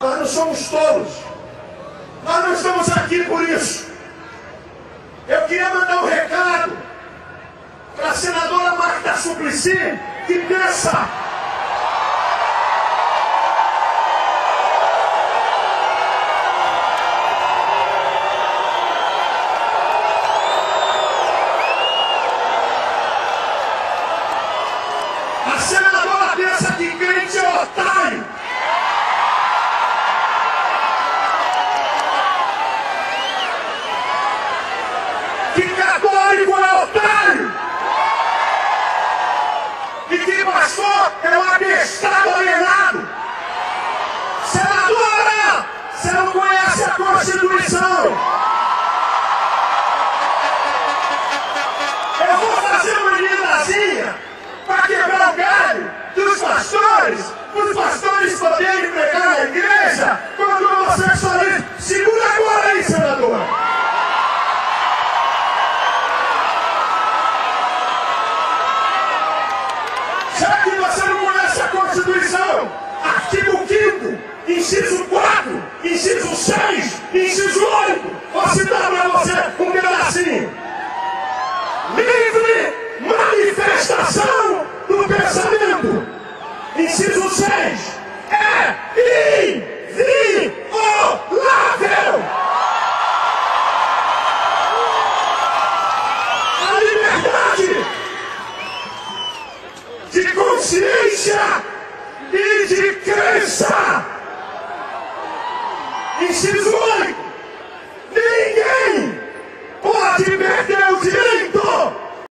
Nós não somos tolos. Nós não estamos aqui por isso. Eu queria mandar um recado para a senadora Marta Suplicy, que pensa. A senadora pensa que crente é otário. Que católico é otário. E que pastor é um abestado alienado. Senadora, você não conhece a Constituição. Eu vou fazer uma emendazinha para quebrar o galho dos pastores, os pastores poderem pregar na igreja quando o homossexualismo. Segura agora aí, senador. Já que você não conhece a Constituição, artigo 5º, inciso 4, inciso 6, inciso 8, vou citar para você um pedacinho. Livre manifestação do pensamento. Inciso 6, é inviolável. A liberdade de consciência e de crença. Inciso 8,